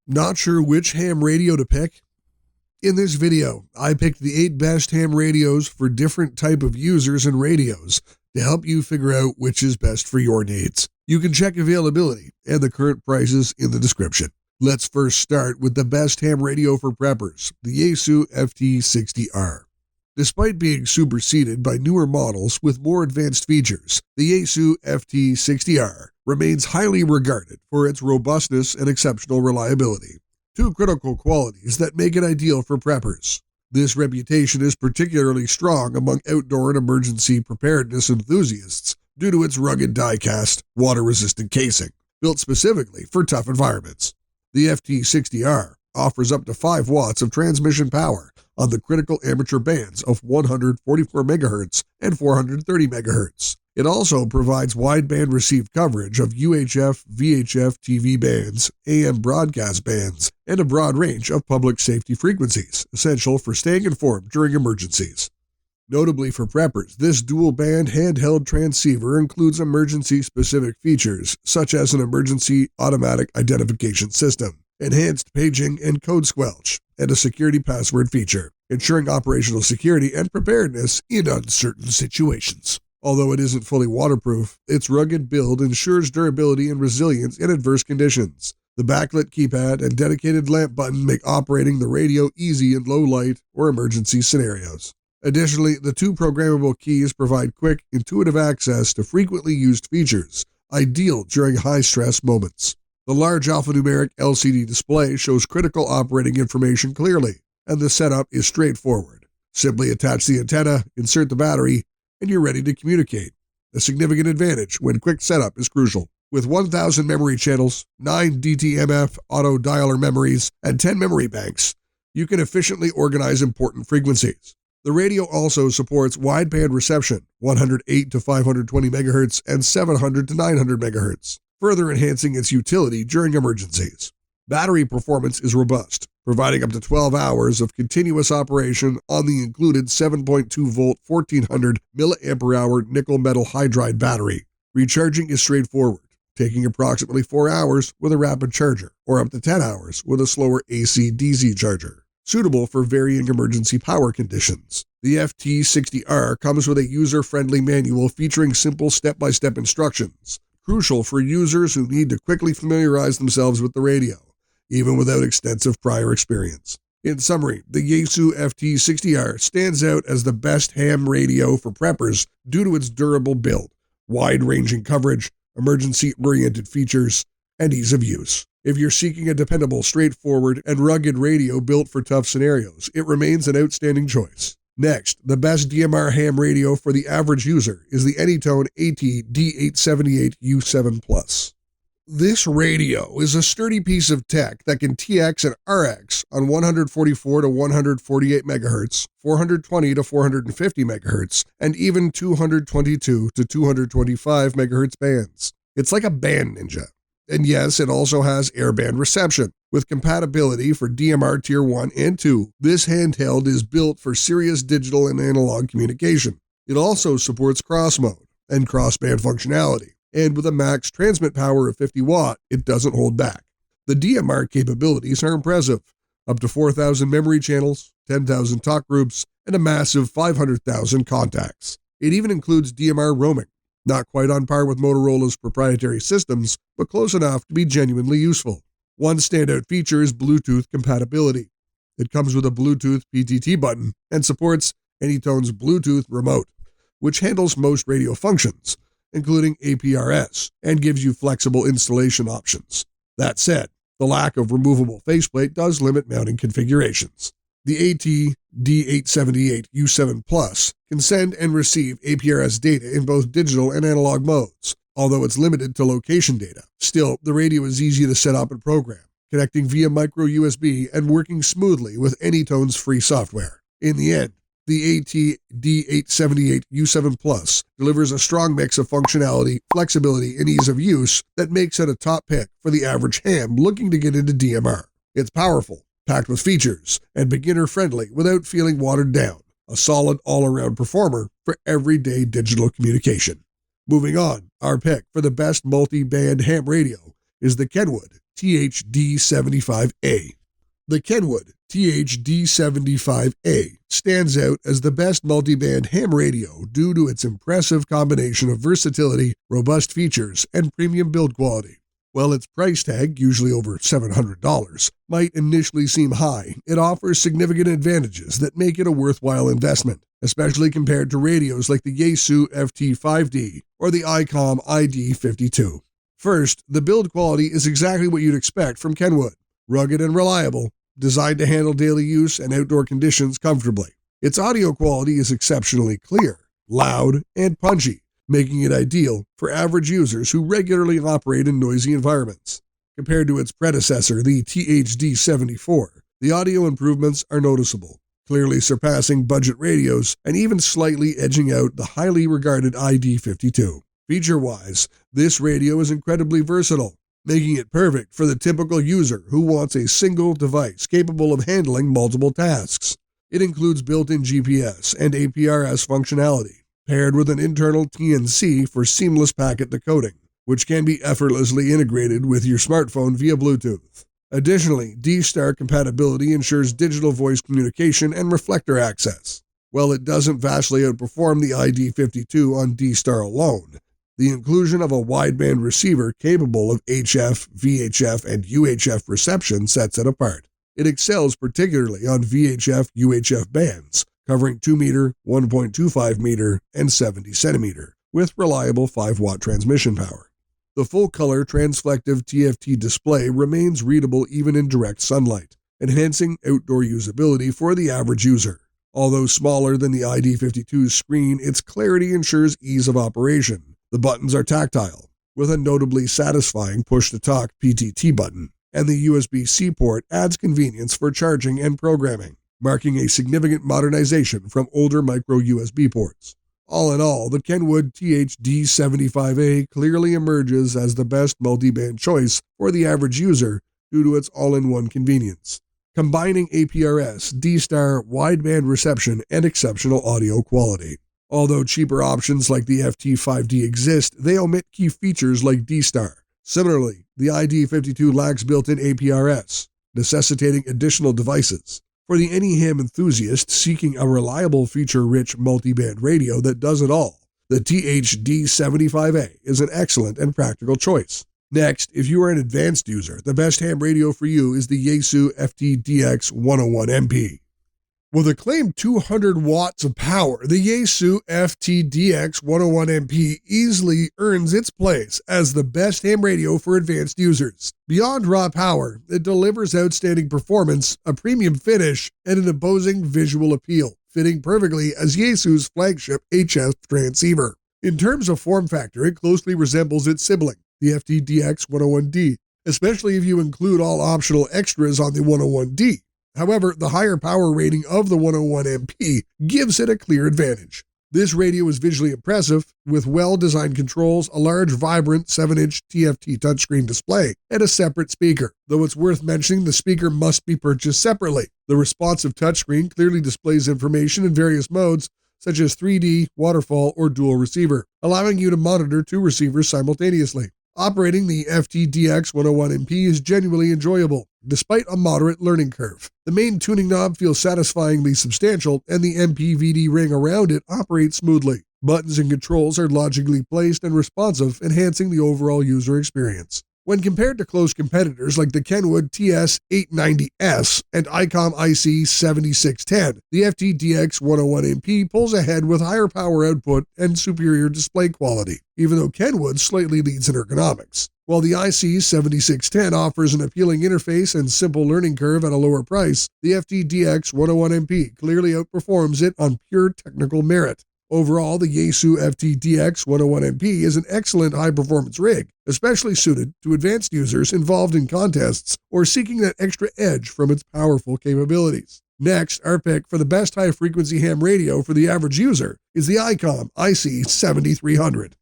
Not sure which ham radio to pick? In this video, I picked the 8 best ham radios for different type of users and radios to help you figure out which is best for your needs. You can check availability and the current prices in the description. Let's first start with the best ham radio for preppers, the Yau FTDX101MP. Despite being superseded by newer models with more advanced features, the Yau FTDX101MP remains highly regarded for its robustness and exceptional reliability, two critical qualities that make it ideal for preppers. This reputation is particularly strong among outdoor and emergency preparedness enthusiasts due to its rugged die-cast, water-resistant casing, built specifically for tough environments. The FTDX101MP offers up to 5 watts of transmission power on the critical amateur bands of 144 MHz and 430 MHz. It also provides wideband received coverage of UHF, VHF TV bands, AM broadcast bands, and a broad range of public safety frequencies, essential for staying informed during emergencies. Notably for preppers, this dual-band handheld transceiver includes emergency-specific features, such as an emergency automatic identification system, enhanced paging and code squelch, and a security password feature, ensuring operational security and preparedness in uncertain situations. Although it isn't fully waterproof, its rugged build ensures durability and resilience in adverse conditions. The backlit keypad and dedicated lamp button make operating the radio easy in low light or emergency scenarios. Additionally, the 2 programmable keys provide quick, intuitive access to frequently used features, ideal during high-stress moments. The large alphanumeric LCD display shows critical operating information clearly, and the setup is straightforward. Simply attach the antenna, insert the battery, and you're ready to communicate. A significant advantage when quick setup is crucial. With 1,000 memory channels, 9 DTMF auto dialer memories, and 10 memory banks, you can efficiently organize important frequencies. The radio also supports wideband reception, 108 to 520 MHz and 700 to 900 MHz, further enhancing its utility during emergencies. Battery performance is robust, providing up to 12 hours of continuous operation on the included 7.2-volt 1400 mAh nickel metal hydride battery. Recharging is straightforward, taking approximately 4 hours with a rapid charger, or up to 10 hours with a slower AC-DC charger, suitable for varying emergency power conditions. The FTDX101MP comes with a user-friendly manual featuring simple step-by-step instructions, crucial for users who need to quickly familiarize themselves with the radio, even without extensive prior experience. In summary, the Yau FTDX101MP stands out as the best ham radio for preppers due to its durable build, wide-ranging coverage, emergency-oriented features, and ease of use. If you're seeking a dependable, straightforward, and rugged radio built for tough scenarios, it remains an outstanding choice. Next, the best DMR ham radio for the average user is the Anytone AT-D878U7+. This radio is a sturdy piece of tech that can TX and RX on 144 to 148 MHz, 420 to 450 MHz, and even 222 to 225 MHz bands. It's like a band ninja. And yes, it also has airband reception, with compatibility for DMR Tier 1 and 2. This handheld is built for serious digital and analog communication. It also supports cross mode and crossband functionality, and with a max transmit power of 50 watt, it doesn't hold back. The DMR capabilities are impressive, up to 4,000 memory channels, 10,000 talk groups, and a massive 500,000 contacts. It even includes DMR roaming. Not quite on par with Motorola's proprietary systems, but close enough to be genuinely useful. One standout feature is Bluetooth compatibility. It comes with a Bluetooth PTT button and supports Anytone's Bluetooth remote, which handles most radio functions, including APRS, and gives you flexible installation options. That said, the lack of removable faceplate does limit mounting configurations. The AT-D878U7+ can send and receive APRS data in both digital and analog modes, although it's limited to location data. Still, the radio is easy to set up and program, connecting via micro USB and working smoothly with Anytone's free software. In the end, the AT-D878U7+ delivers a strong mix of functionality, flexibility, and ease of use that makes it a top pick for the average ham looking to get into DMR. It's powerful, packed with features, and beginner-friendly without feeling watered down. A solid all-around performer for everyday digital communication. Moving on, our pick for the best multi-band ham radio is the Kenwood THD75A. The Kenwood THD75A stands out as the best multiband ham radio due to its impressive combination of versatility, robust features, and premium build quality. While its price tag, usually over $700, might initially seem high, it offers significant advantages that make it a worthwhile investment, especially compared to radios like the Yau FT5D or the ICOM ID52. First, the build quality is exactly what you'd expect from Kenwood. Rugged and reliable, designed to handle daily use and outdoor conditions comfortably. Its audio quality is exceptionally clear, loud, and punchy, making it ideal for average users who regularly operate in noisy environments. Compared to its predecessor, the THD74, the audio improvements are noticeable, clearly surpassing budget radios and even slightly edging out the highly regarded ID52. Feature-wise, this radio is incredibly versatile, making it perfect for the typical user who wants a single device capable of handling multiple tasks. It includes built-in GPS and APRS functionality, paired with an internal TNC for seamless packet decoding, which can be effortlessly integrated with your smartphone via Bluetooth. Additionally, D-Star compatibility ensures digital voice communication and reflector access. While it doesn't vastly outperform the ID52 on D-Star alone, the inclusion of a wideband receiver capable of HF, VHF, and UHF reception sets it apart. It excels particularly on VHF-UHF bands, covering 2 meter, 1.25 meter, and 70 centimeter, with reliable 5-watt transmission power. The full-color transflective TFT display remains readable even in direct sunlight, enhancing outdoor usability for the average user. Although smaller than the ID52's screen, its clarity ensures ease of operation. The buttons are tactile, with a notably satisfying push-to-talk PTT button, and the USB-C port adds convenience for charging and programming, marking a significant modernization from older micro-USB ports. All in all, the Kenwood THD75A clearly emerges as the best multiband choice for the average user due to its all-in-one convenience, combining APRS, D-Star, wideband reception, and exceptional audio quality. Although cheaper options like the FT5D exist, they omit key features like D-Star. Similarly, the ID52 lacks built-in APRS, necessitating additional devices. For the any ham enthusiast seeking a reliable feature-rich multiband radio that does it all, the THD75A is an excellent and practical choice. Next, if you are an advanced user, the best ham radio for you is the Yau FTDX101MP. With a claimed 200 watts of power, the Yau FTDX101MP easily earns its place as the best ham radio for advanced users. Beyond raw power, it delivers outstanding performance, a premium finish, and an imposing visual appeal, fitting perfectly as Yau's flagship HF transceiver. In terms of form factor, it closely resembles its sibling, the FTDX101D, especially if you include all optional extras on the 101D. However, the higher power rating of the 101MP gives it a clear advantage. This radio is visually impressive, with well-designed controls, a large, vibrant 7-inch TFT touchscreen display, and a separate speaker. Though it's worth mentioning, the speaker must be purchased separately. The responsive touchscreen clearly displays information in various modes, such as 3D, waterfall, or dual receiver, allowing you to monitor 2 receivers simultaneously. Operating the FTDX101MP is genuinely enjoyable, despite a moderate learning curve. The main tuning knob feels satisfyingly substantial, and the MPVD ring around it operates smoothly. Buttons and controls are logically placed and responsive, enhancing the overall user experience. When compared to close competitors like the Kenwood TS890S and ICOM IC7610, the FTDX101MP pulls ahead with higher power output and superior display quality, even though Kenwood slightly leads in ergonomics. While the IC7610 offers an appealing interface and simple learning curve at a lower price, the FTDX101MP clearly outperforms it on pure technical merit. Overall, the Yau FTDX101MP is an excellent high-performance rig, especially suited to advanced users involved in contests or seeking that extra edge from its powerful capabilities. Next, our pick for the best high-frequency ham radio for the average user is the ICOM IC7300.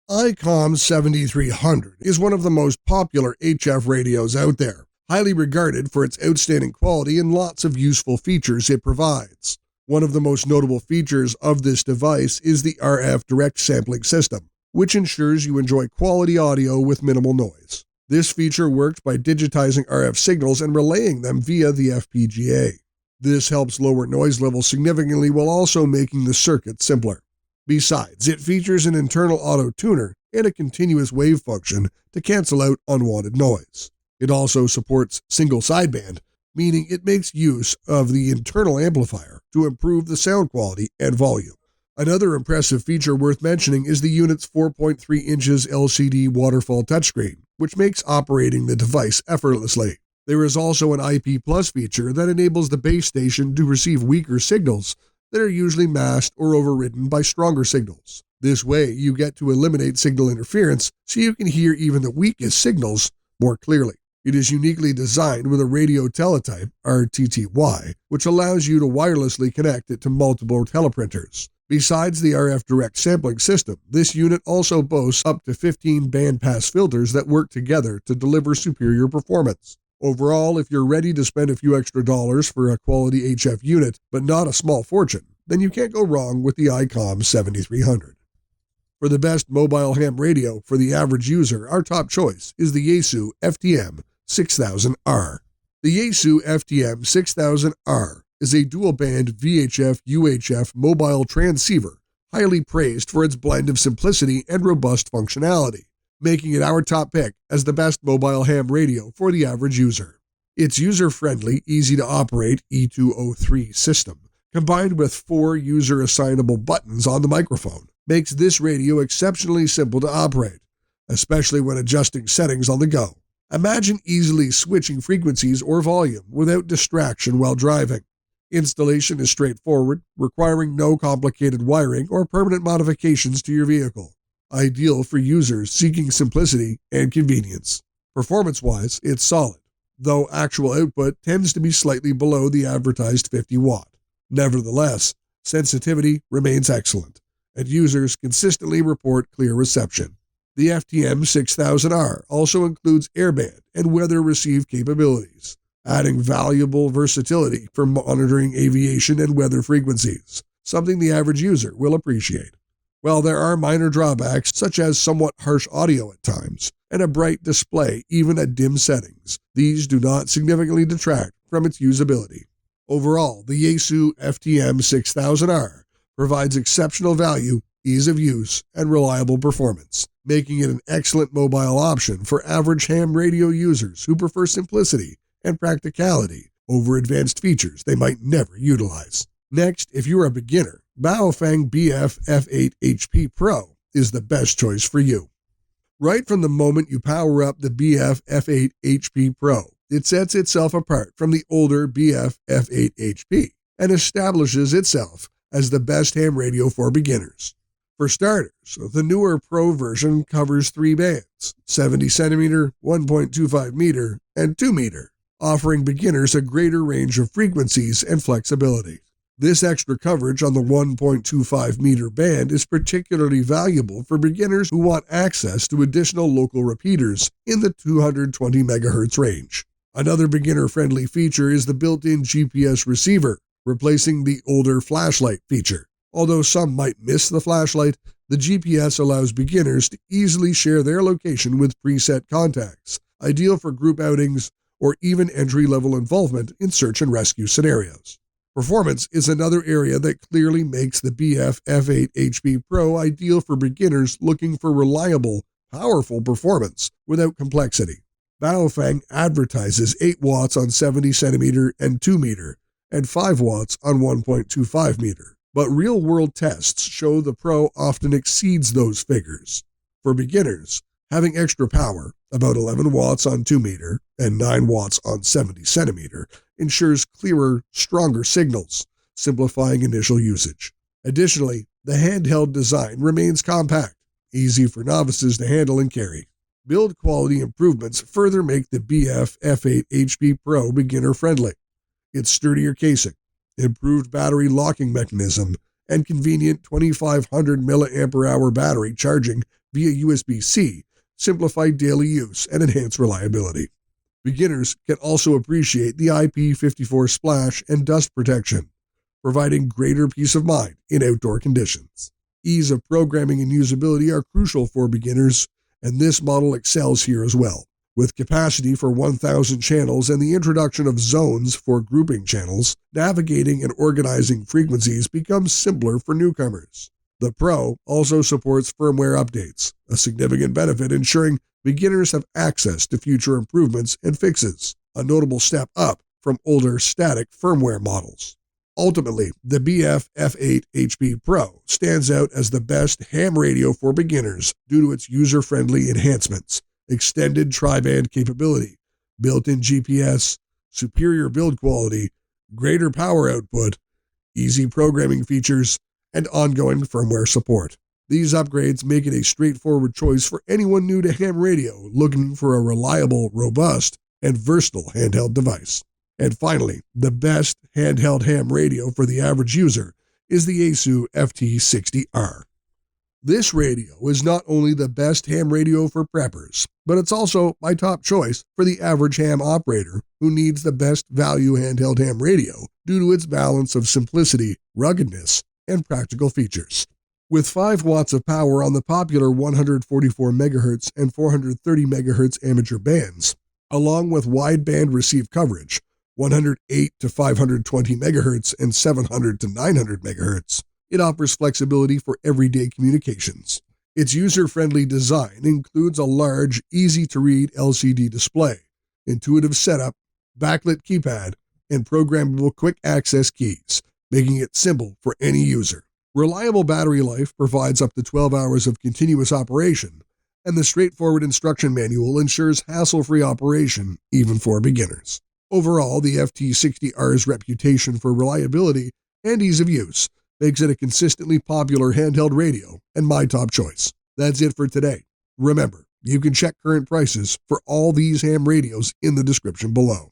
ICOM 7300 is one of the most popular HF radios out there, highly regarded for its outstanding quality and lots of useful features it provides. One of the most notable features of this device is the RF direct sampling system, which ensures you enjoy quality audio with minimal noise. This feature works by digitizing RF signals and relaying them via the FPGA. This helps lower noise levels significantly while also making the circuit simpler. Besides, it features an internal auto-tuner and a continuous wave function to cancel out unwanted noise. It also supports single sideband, meaning it makes use of the internal amplifier to improve the sound quality and volume. Another impressive feature worth mentioning is the unit's 4.3 inches LCD waterfall touchscreen, which makes operating the device effortlessly. There is also an IP Plus feature that enables the base station to receive weaker signals that are usually masked or overridden by stronger signals. This way, you get to eliminate signal interference so you can hear even the weakest signals more clearly. It is uniquely designed with a radio teletype, RTTY, which allows you to wirelessly connect it to multiple teleprinters. Besides the RF direct sampling system, this unit also boasts up to 15 bandpass filters that work together to deliver superior performance. Overall, if you're ready to spend a few extra dollars for a quality HF unit, but not a small fortune, then you can't go wrong with the ICOM 7300. For the best mobile ham radio for the average user, our top choice is the Yaesu FTM6000R. The Yaesu FTM6000R is a dual-band VHF-UHF mobile transceiver, highly praised for its blend of simplicity and robust functionality, making it our top pick as the best mobile ham radio for the average user. Its user-friendly, easy-to-operate E203 system, combined with 4 user-assignable buttons on the microphone, makes this radio exceptionally simple to operate, especially when adjusting settings on the go. Imagine easily switching frequencies or volume without distraction while driving. Installation is straightforward, requiring no complicated wiring or permanent modifications to your vehicle. Ideal for users seeking simplicity and convenience. Performance-wise, it's solid, though actual output tends to be slightly below the advertised 50 watt. Nevertheless, sensitivity remains excellent, and users consistently report clear reception. The FTM6000R also includes airband and weather receive capabilities, adding valuable versatility for monitoring aviation and weather frequencies, something the average user will appreciate. While there are minor drawbacks, such as somewhat harsh audio at times, and a bright display even at dim settings, these do not significantly detract from its usability. Overall, the Yaesu FTM6000R provides exceptional value, ease of use, and reliable performance, making it an excellent mobile option for average ham radio users who prefer simplicity and practicality over advanced features they might never utilize. Next, if you're a beginner, Baofeng BF8HP Pro is the best choice for you. Right from the moment you power up the BF8HP Pro, it sets itself apart from the older BF8HP and establishes itself as the best ham radio for beginners. For starters, the newer Pro version covers 3 bands, 70 centimeter, 1.25 meter, and 2 meter, offering beginners a greater range of frequencies and flexibility. This extra coverage on the 1.25 meter band is particularly valuable for beginners who want access to additional local repeaters in the 220 MHz range. Another beginner-friendly feature is the built-in GPS receiver, replacing the older flashlight feature. Although some might miss the flashlight, the GPS allows beginners to easily share their location with preset contacts, ideal for group outings or even entry-level involvement in search and rescue scenarios. Performance is another area that clearly makes the BF8HP Pro ideal for beginners looking for reliable, powerful performance without complexity. Baofeng advertises 8 watts on 70 centimeter and 2 meter, and 5 watts on 1.25 meter. But real-world tests show the Pro often exceeds those figures. For beginners, having extra power, about 11 watts on 2 meter and 9 watts on 70 centimeter, ensures clearer, stronger signals, simplifying initial usage. Additionally, the handheld design remains compact, easy for novices to handle and carry. Build quality improvements further make the BF8HP Pro beginner-friendly. Its sturdier casing, improved battery locking mechanism, and convenient 2500 mAh battery charging via USB-C simplify daily use and enhance reliability. Beginners can also appreciate the IP54 splash and dust protection, providing greater peace of mind in outdoor conditions. Ease of programming and usability are crucial for beginners, and this model excels here as well. With capacity for 1,000 channels and the introduction of zones for grouping channels, navigating and organizing frequencies becomes simpler for newcomers. The Pro also supports firmware updates, a significant benefit ensuring beginners have access to future improvements and fixes, a notable step up from older static firmware models. Ultimately, the BF8HP Pro stands out as the best ham radio for beginners due to its user-friendly enhancements, extended tri-band capability, built-in GPS, superior build quality, greater power output, easy programming features, and ongoing firmware support. These upgrades make it a straightforward choice for anyone new to ham radio looking for a reliable, robust, and versatile handheld device. And finally, the best handheld ham radio for the average user is the Yau FTDX101MP. This radio is not only the best ham radio for preppers, but it's also my top choice for the average ham operator who needs the best value handheld ham radio due to its balance of simplicity, ruggedness, and practical features. With 5 watts of power on the popular 144 MHz and 430 MHz amateur bands, along with wideband receive coverage, 108 to 520 MHz and 700 to 900 MHz, it offers flexibility for everyday communications. Its user-friendly design includes a large, easy-to-read LCD display, intuitive setup, backlit keypad, and programmable quick-access keys, making it simple for any user. Reliable battery life provides up to 12 hours of continuous operation, and the straightforward instruction manual ensures hassle-free operation even for beginners. Overall, the FT60R's reputation for reliability and ease of use makes it a consistently popular handheld radio and my top choice. That's it for today. Remember, you can check current prices for all these ham radios in the description below.